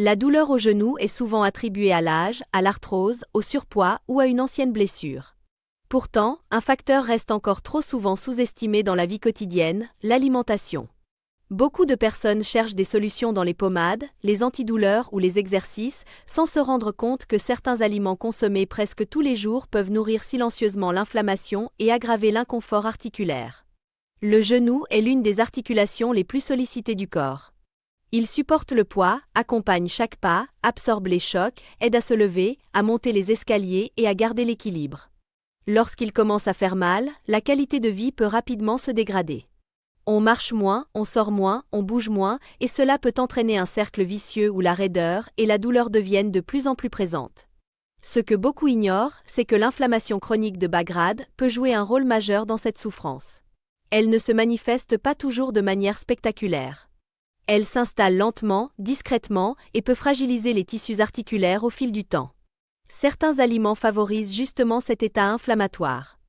La douleur au genou est souvent attribuée à l'âge, à l'arthrose, au surpoids ou à une ancienne blessure. Pourtant, un facteur reste encore trop souvent sous-estimé dans la vie quotidienne, l'alimentation. Beaucoup de personnes cherchent des solutions dans les pommades, les antidouleurs ou les exercices, sans se rendre compte que certains aliments consommés presque tous les jours peuvent nourrir silencieusement l'inflammation et aggraver l'inconfort articulaire. Le genou est l'une des articulations les plus sollicitées du corps. Il supporte le poids, accompagne chaque pas, absorbe les chocs, aide à se lever, à monter les escaliers et à garder l'équilibre. Lorsqu'il commence à faire mal, la qualité de vie peut rapidement se dégrader. On marche moins, on sort moins, on bouge moins, et cela peut entraîner un cercle vicieux où la raideur et la douleur deviennent de plus en plus présentes. Ce que beaucoup ignorent, c'est que l'inflammation chronique de bas grade peut jouer un rôle majeur dans cette souffrance. Elle ne se manifeste pas toujours de manière spectaculaire. Elle s'installe lentement, discrètement, et peut fragiliser les tissus articulaires au fil du temps. Certains aliments favorisent justement cet état inflammatoire.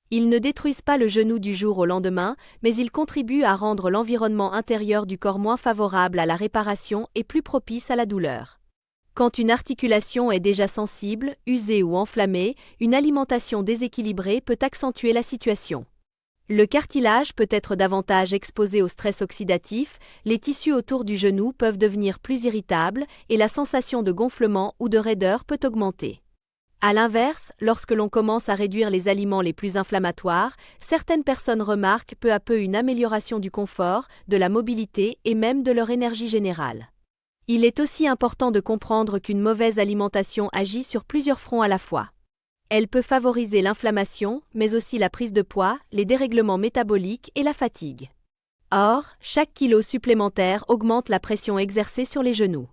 Ils ne détruisent pas le genou du jour au lendemain, mais ils contribuent à rendre l'environnement intérieur du corps moins favorable à la réparation et plus propice à la douleur. Quand une articulation est déjà sensible, usée ou enflammée, une alimentation déséquilibrée peut accentuer la situation. Le cartilage peut être davantage exposé au stress oxydatif, les tissus autour du genou peuvent devenir plus irritables et la sensation de gonflement ou de raideur peut augmenter. À l'inverse, lorsque l'on commence à réduire les aliments les plus inflammatoires, certaines personnes remarquent peu à peu une amélioration du confort, de la mobilité et même de leur énergie générale. Il est aussi important de comprendre qu'une mauvaise alimentation agit sur plusieurs fronts à la fois. Elle peut favoriser l'inflammation, mais aussi la prise de poids, les dérèglements métaboliques et la fatigue. Or, chaque kilo supplémentaire augmente la pression exercée sur les genoux.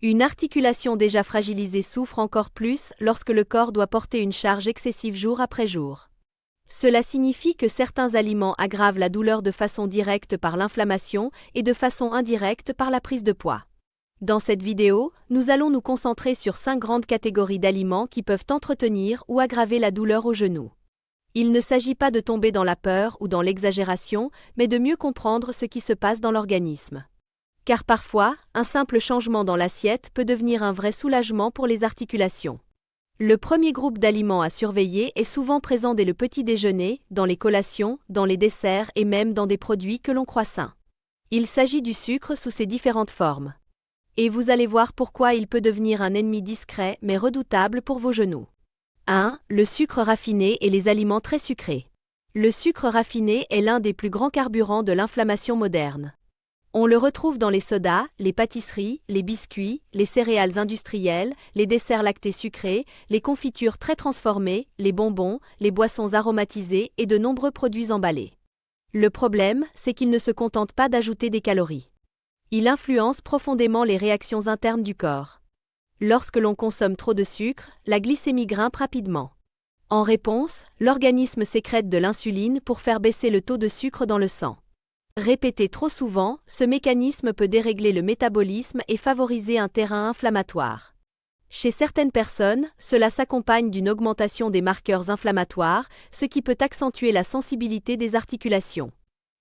Une articulation déjà fragilisée souffre encore plus lorsque le corps doit porter une charge excessive jour après jour. Cela signifie que certains aliments aggravent la douleur de façon directe par l'inflammation et de façon indirecte par la prise de poids. Dans cette vidéo, nous allons nous concentrer sur 5 grandes catégories d'aliments qui peuvent entretenir ou aggraver la douleur au genou. Il ne s'agit pas de tomber dans la peur ou dans l'exagération, mais de mieux comprendre ce qui se passe dans l'organisme. Car parfois, un simple changement dans l'assiette peut devenir un vrai soulagement pour les articulations. Le premier groupe d'aliments à surveiller est souvent présent dès le petit déjeuner, dans les collations, dans les desserts et même dans des produits que l'on croit sains. Il s'agit du sucre sous ses différentes formes. Et vous allez voir pourquoi il peut devenir un ennemi discret mais redoutable pour vos genoux. 1. Le sucre raffiné et les aliments très sucrés. Le sucre raffiné est l'un des plus grands carburants de l'inflammation moderne. On le retrouve dans les sodas, les pâtisseries, les biscuits, les céréales industrielles, les desserts lactés sucrés, les confitures très transformées, les bonbons, les boissons aromatisées et de nombreux produits emballés. Le problème, c'est qu'il ne se contente pas d'ajouter des calories. Il influence profondément les réactions internes du corps. Lorsque l'on consomme trop de sucre, la glycémie grimpe rapidement. En réponse, l'organisme sécrète de l'insuline pour faire baisser le taux de sucre dans le sang. Répété trop souvent, ce mécanisme peut dérégler le métabolisme et favoriser un terrain inflammatoire. Chez certaines personnes, cela s'accompagne d'une augmentation des marqueurs inflammatoires, ce qui peut accentuer la sensibilité des articulations.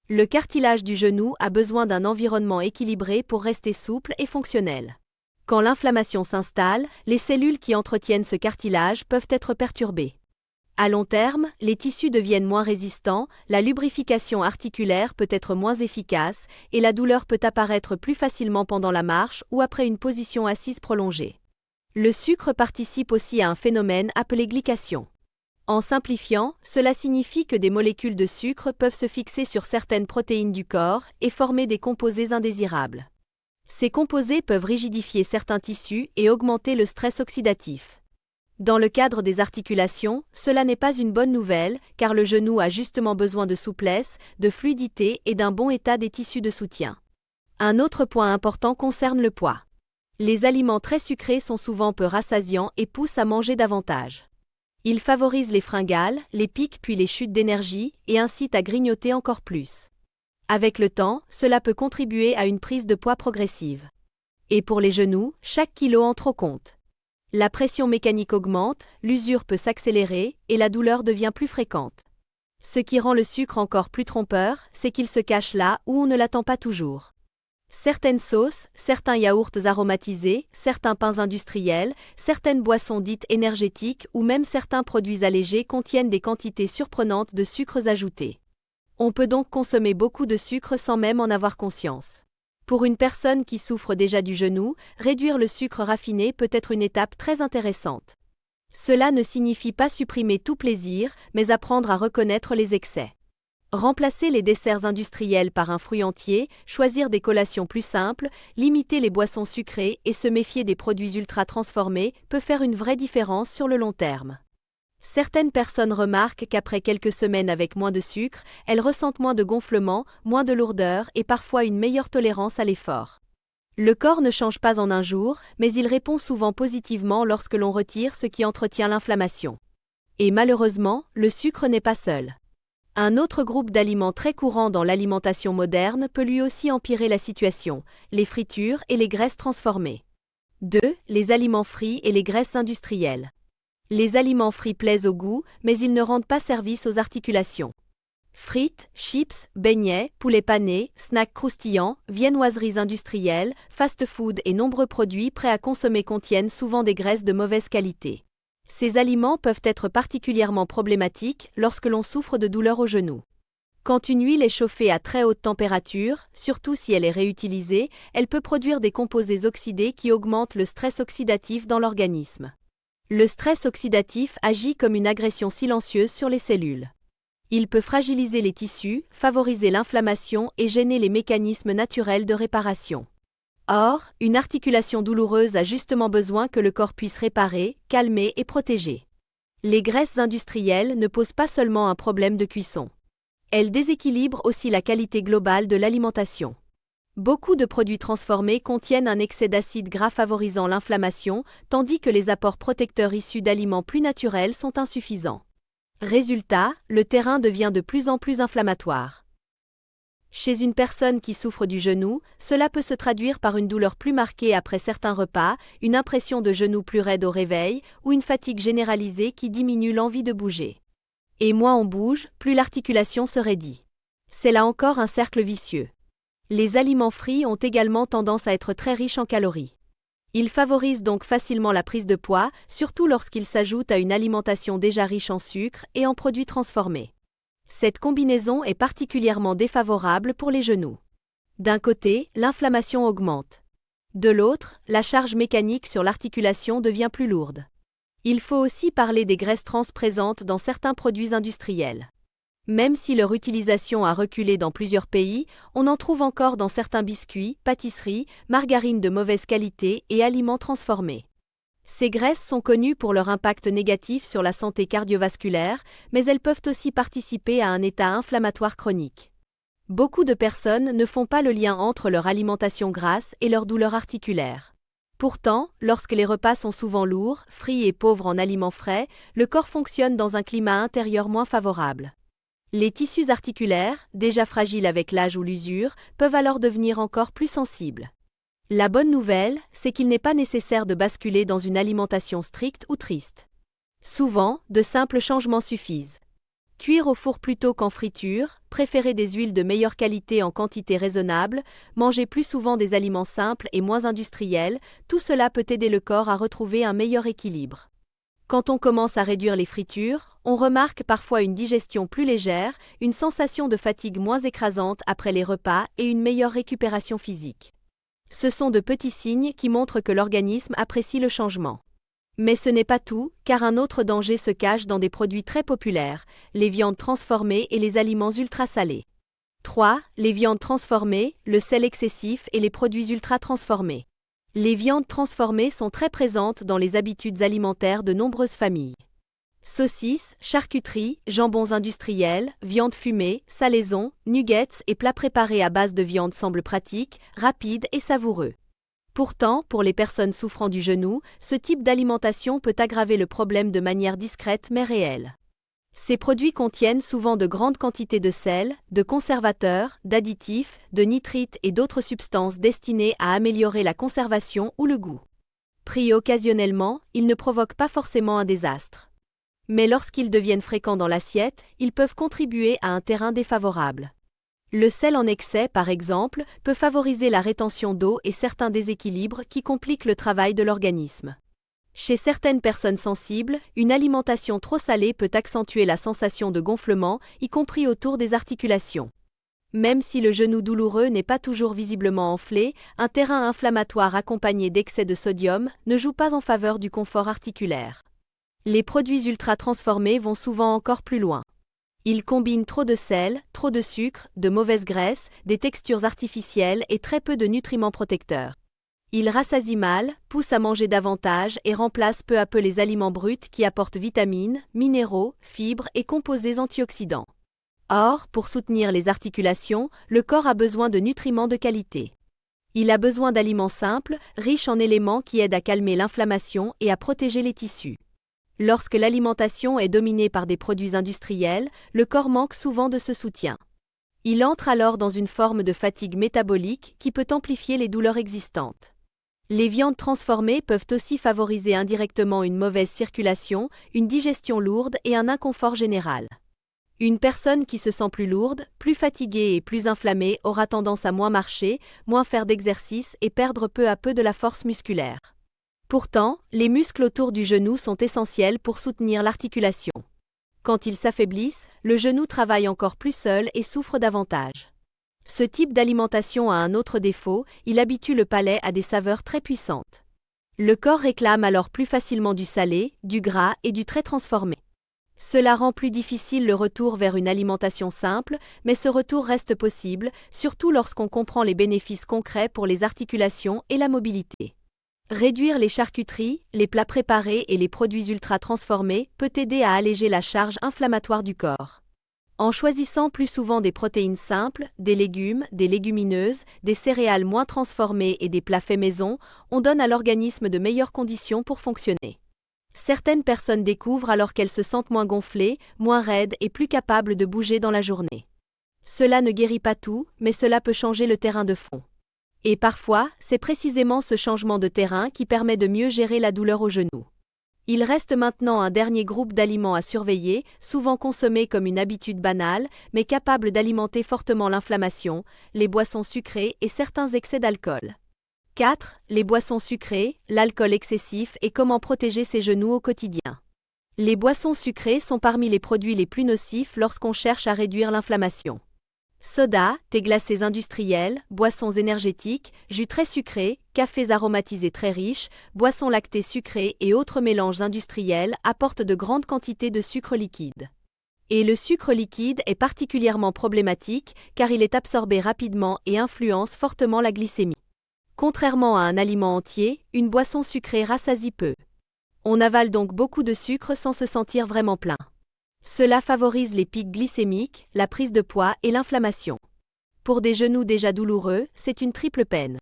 Le cartilage du genou a besoin d'un environnement équilibré pour rester souple et fonctionnel. Quand l'inflammation s'installe, les cellules qui entretiennent ce cartilage peuvent être perturbées. À long terme, les tissus deviennent moins résistants, la lubrification articulaire peut être moins efficace et la douleur peut apparaître plus facilement pendant la marche ou après une position assise prolongée. Le sucre participe aussi à un phénomène appelé glycation. En simplifiant, cela signifie que des molécules de sucre peuvent se fixer sur certaines protéines du corps et former des composés indésirables. Ces composés peuvent rigidifier certains tissus et augmenter le stress oxydatif. Dans le cadre des articulations, cela n'est pas une bonne nouvelle, car le genou a justement besoin de souplesse, de fluidité et d'un bon état des tissus de soutien. Un autre point important concerne le poids. Les aliments très sucrés sont souvent peu rassasiants et poussent à manger davantage. Ils favorisent les fringales, les pics puis les chutes d'énergie et incitent à grignoter encore plus. Avec le temps, cela peut contribuer à une prise de poids progressive. Et pour les genoux, chaque kilo en trop compte. La pression mécanique augmente, l'usure peut s'accélérer et la douleur devient plus fréquente. Ce qui rend le sucre encore plus trompeur, c'est qu'il se cache là où on ne l'attend pas toujours. Certaines sauces, certains yaourts aromatisés, certains pains industriels, certaines boissons dites énergétiques ou même certains produits allégés contiennent des quantités surprenantes de sucres ajoutés. On peut donc consommer beaucoup de sucre sans même en avoir conscience. Pour une personne qui souffre déjà du genou, réduire le sucre raffiné peut être une étape très intéressante. Cela ne signifie pas supprimer tout plaisir, mais apprendre à reconnaître les excès. Remplacer les desserts industriels par un fruit entier, choisir des collations plus simples, limiter les boissons sucrées et se méfier des produits ultra transformés peut faire une vraie différence sur le long terme. Certaines personnes remarquent qu'après quelques semaines avec moins de sucre, elles ressentent moins de gonflement, moins de lourdeur et parfois une meilleure tolérance à l'effort. Le corps ne change pas en un jour, mais il répond souvent positivement lorsque l'on retire ce qui entretient l'inflammation. Et malheureusement, le sucre n'est pas seul. Un autre groupe d'aliments très courant dans l'alimentation moderne peut lui aussi empirer la situation, les fritures et les graisses transformées. 2. Les aliments frits et les graisses industrielles. Les aliments frits plaisent au goût, mais ils ne rendent pas service aux articulations. Frites, chips, beignets, poulets panés, snacks croustillants, viennoiseries industrielles, fast-food et nombreux produits prêts à consommer contiennent souvent des graisses de mauvaise qualité. Ces aliments peuvent être particulièrement problématiques lorsque l'on souffre de douleurs au genou. Quand une huile est chauffée à très haute température, surtout si elle est réutilisée, elle peut produire des composés oxydés qui augmentent le stress oxydatif dans l'organisme. Le stress oxydatif agit comme une agression silencieuse sur les cellules. Il peut fragiliser les tissus, favoriser l'inflammation et gêner les mécanismes naturels de réparation. Or, une articulation douloureuse a justement besoin que le corps puisse réparer, calmer et protéger. Les graisses industrielles ne posent pas seulement un problème de cuisson. Elles déséquilibrent aussi la qualité globale de l'alimentation. Beaucoup de produits transformés contiennent un excès d'acides gras favorisant l'inflammation, tandis que les apports protecteurs issus d'aliments plus naturels sont insuffisants. Résultat, le terrain devient de plus en plus inflammatoire. Chez une personne qui souffre du genou, cela peut se traduire par une douleur plus marquée après certains repas, une impression de genou plus raide au réveil ou une fatigue généralisée qui diminue l'envie de bouger. Et moins on bouge, plus l'articulation se raidit. C'est là encore un cercle vicieux. Les aliments frits ont également tendance à être très riches en calories. Ils favorisent donc facilement la prise de poids, surtout lorsqu'ils s'ajoutent à une alimentation déjà riche en sucre et en produits transformés. Cette combinaison est particulièrement défavorable pour les genoux. D'un côté, l'inflammation augmente. De l'autre, la charge mécanique sur l'articulation devient plus lourde. Il faut aussi parler des graisses trans présentes dans certains produits industriels. Même si leur utilisation a reculé dans plusieurs pays, on en trouve encore dans certains biscuits, pâtisseries, margarines de mauvaise qualité et aliments transformés. Ces graisses sont connues pour leur impact négatif sur la santé cardiovasculaire, mais elles peuvent aussi participer à un état inflammatoire chronique. Beaucoup de personnes ne font pas le lien entre leur alimentation grasse et leur douleur articulaire. Pourtant, lorsque les repas sont souvent lourds, frits et pauvres en aliments frais, le corps fonctionne dans un climat intérieur moins favorable. Les tissus articulaires, déjà fragiles avec l'âge ou l'usure, peuvent alors devenir encore plus sensibles. La bonne nouvelle, c'est qu'il n'est pas nécessaire de basculer dans une alimentation stricte ou triste. Souvent, de simples changements suffisent. Cuire au four plutôt qu'en friture, préférer des huiles de meilleure qualité en quantité raisonnable, manger plus souvent des aliments simples et moins industriels, tout cela peut aider le corps à retrouver un meilleur équilibre. Quand on commence à réduire les fritures, on remarque parfois une digestion plus légère, une sensation de fatigue moins écrasante après les repas et une meilleure récupération physique. Ce sont de petits signes qui montrent que l'organisme apprécie le changement. Mais ce n'est pas tout, car un autre danger se cache dans des produits très populaires, les viandes transformées et les aliments ultra salés. 3. Les viandes transformées, le sel excessif et les produits ultra transformés. Les viandes transformées sont très présentes dans les habitudes alimentaires de nombreuses familles. Saucisses, charcuteries, jambons industriels, viande fumée, salaisons, nuggets et plats préparés à base de viande semblent pratiques, rapides et savoureux. Pourtant, pour les personnes souffrant du genou, ce type d'alimentation peut aggraver le problème de manière discrète mais réelle. Ces produits contiennent souvent de grandes quantités de sel, de conservateurs, d'additifs, de nitrites et d'autres substances destinées à améliorer la conservation ou le goût. Pris occasionnellement, ils ne provoquent pas forcément un désastre. Mais lorsqu'ils deviennent fréquents dans l'assiette, ils peuvent contribuer à un terrain défavorable. Le sel en excès, par exemple, peut favoriser la rétention d'eau et certains déséquilibres qui compliquent le travail de l'organisme. Chez certaines personnes sensibles, une alimentation trop salée peut accentuer la sensation de gonflement, y compris autour des articulations. Même si le genou douloureux n'est pas toujours visiblement enflé, un terrain inflammatoire accompagné d'excès de sodium ne joue pas en faveur du confort articulaire. Les produits ultra-transformés vont souvent encore plus loin. Ils combinent trop de sel, trop de sucre, de mauvaises graisses, des textures artificielles et très peu de nutriments protecteurs. Ils rassasient mal, poussent à manger davantage et remplacent peu à peu les aliments bruts qui apportent vitamines, minéraux, fibres et composés antioxydants. Or, pour soutenir les articulations, le corps a besoin de nutriments de qualité. Il a besoin d'aliments simples, riches en éléments qui aident à calmer l'inflammation et à protéger les tissus. Lorsque l'alimentation est dominée par des produits industriels, le corps manque souvent de ce soutien. Il entre alors dans une forme de fatigue métabolique qui peut amplifier les douleurs existantes. Les viandes transformées peuvent aussi favoriser indirectement une mauvaise circulation, une digestion lourde et un inconfort général. Une personne qui se sent plus lourde, plus fatiguée et plus inflammée aura tendance à moins marcher, moins faire d'exercice et perdre peu à peu de la force musculaire. Pourtant, les muscles autour du genou sont essentiels pour soutenir l'articulation. Quand ils s'affaiblissent, le genou travaille encore plus seul et souffre davantage. Ce type d'alimentation a un autre défaut, il habitue le palais à des saveurs très puissantes. Le corps réclame alors plus facilement du salé, du gras et du très transformé. Cela rend plus difficile le retour vers une alimentation simple, mais ce retour reste possible, surtout lorsqu'on comprend les bénéfices concrets pour les articulations et la mobilité. Réduire les charcuteries, les plats préparés et les produits ultra transformés peut aider à alléger la charge inflammatoire du corps. En choisissant plus souvent des protéines simples, des légumes, des légumineuses, des céréales moins transformées et des plats faits maison, on donne à l'organisme de meilleures conditions pour fonctionner. Certaines personnes découvrent alors qu'elles se sentent moins gonflées, moins raides et plus capables de bouger dans la journée. Cela ne guérit pas tout, mais cela peut changer le terrain de fond. Et parfois, c'est précisément ce changement de terrain qui permet de mieux gérer la douleur au genou. Il reste maintenant un dernier groupe d'aliments à surveiller, souvent consommés comme une habitude banale, mais capables d'alimenter fortement l'inflammation, les boissons sucrées et certains excès d'alcool. 4. Les boissons sucrées, l'alcool excessif et comment protéger ses genoux au quotidien. Les boissons sucrées sont parmi les produits les plus nocifs lorsqu'on cherche à réduire l'inflammation. Soda, thés glacés industriels, boissons énergétiques, jus très sucrés, cafés aromatisés très riches, boissons lactées sucrées et autres mélanges industriels apportent de grandes quantités de sucre liquide. Et le sucre liquide est particulièrement problématique car il est absorbé rapidement et influence fortement la glycémie. Contrairement à un aliment entier, une boisson sucrée rassasie peu. On avale donc beaucoup de sucre sans se sentir vraiment plein. Cela favorise les pics glycémiques, la prise de poids et l'inflammation. Pour des genoux déjà douloureux, c'est une triple peine.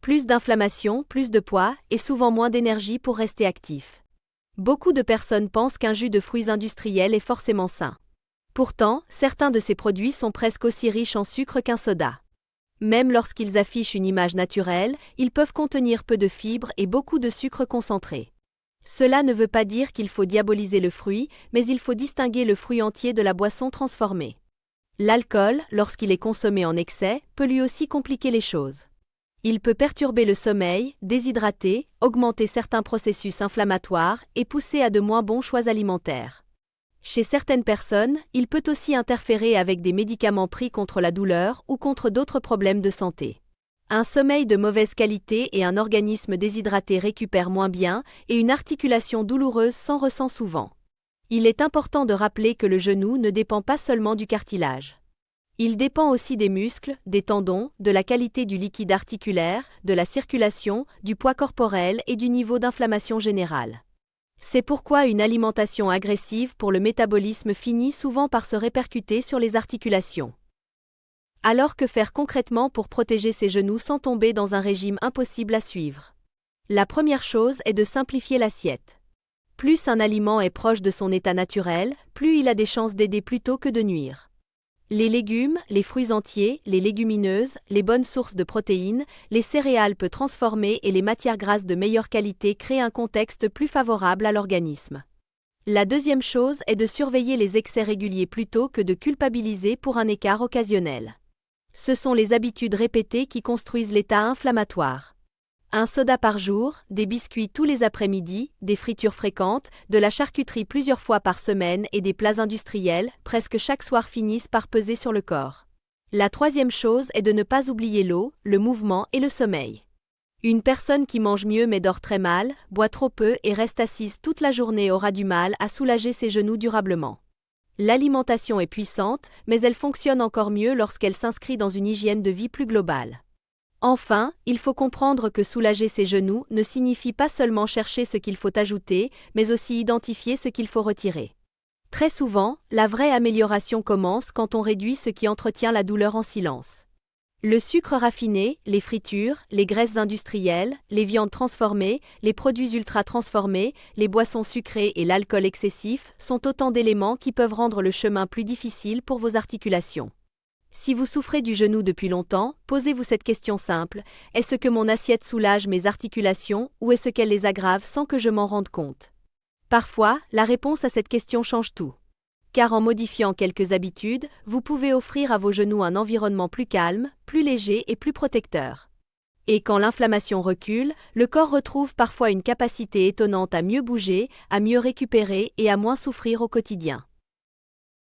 Plus d'inflammation, plus de poids et souvent moins d'énergie pour rester actif. Beaucoup de personnes pensent qu'un jus de fruits industriels est forcément sain. Pourtant, certains de ces produits sont presque aussi riches en sucre qu'un soda. Même lorsqu'ils affichent une image naturelle, ils peuvent contenir peu de fibres et beaucoup de sucre concentré. Cela ne veut pas dire qu'il faut diaboliser le fruit, mais il faut distinguer le fruit entier de la boisson transformée. L'alcool, lorsqu'il est consommé en excès, peut lui aussi compliquer les choses. Il peut perturber le sommeil, déshydrater, augmenter certains processus inflammatoires et pousser à de moins bons choix alimentaires. Chez certaines personnes, il peut aussi interférer avec des médicaments pris contre la douleur ou contre d'autres problèmes de santé. Un sommeil de mauvaise qualité et un organisme déshydraté récupèrent moins bien et une articulation douloureuse s'en ressent souvent. Il est important de rappeler que le genou ne dépend pas seulement du cartilage. Il dépend aussi des muscles, des tendons, de la qualité du liquide articulaire, de la circulation, du poids corporel et du niveau d'inflammation générale. C'est pourquoi une alimentation agressive pour le métabolisme finit souvent par se répercuter sur les articulations. Alors que faire concrètement pour protéger ses genoux sans tomber dans un régime impossible à suivre? La première chose est de simplifier l'assiette. Plus un aliment est proche de son état naturel, plus il a des chances d'aider plutôt que de nuire. Les légumes, les fruits entiers, les légumineuses, les bonnes sources de protéines, les céréales peu transformées et les matières grasses de meilleure qualité créent un contexte plus favorable à l'organisme. La deuxième chose est de surveiller les excès réguliers plutôt que de culpabiliser pour un écart occasionnel. Ce sont les habitudes répétées qui construisent l'état inflammatoire. Un soda par jour, des biscuits tous les après-midi, des fritures fréquentes, de la charcuterie plusieurs fois par semaine et des plats industriels, presque chaque soir finissent par peser sur le corps. La troisième chose est de ne pas oublier l'eau, le mouvement et le sommeil. Une personne qui mange mieux mais dort très mal, boit trop peu et reste assise toute la journée aura du mal à soulager ses genoux durablement. L'alimentation est puissante, mais elle fonctionne encore mieux lorsqu'elle s'inscrit dans une hygiène de vie plus globale. Enfin, il faut comprendre que soulager ses genoux ne signifie pas seulement chercher ce qu'il faut ajouter, mais aussi identifier ce qu'il faut retirer. Très souvent, la vraie amélioration commence quand on réduit ce qui entretient la douleur en silence. Le sucre raffiné, les fritures, les graisses industrielles, les viandes transformées, les produits ultra transformés, les boissons sucrées et l'alcool excessif sont autant d'éléments qui peuvent rendre le chemin plus difficile pour vos articulations. Si vous souffrez du genou depuis longtemps, posez-vous cette question simple: est-ce que mon assiette soulage mes articulations ou est-ce qu'elle les aggrave sans que je m'en rende compte? Parfois, la réponse à cette question change tout. Car en modifiant quelques habitudes, vous pouvez offrir à vos genoux un environnement plus calme, plus léger et plus protecteur. Et quand l'inflammation recule, le corps retrouve parfois une capacité étonnante à mieux bouger, à mieux récupérer et à moins souffrir au quotidien.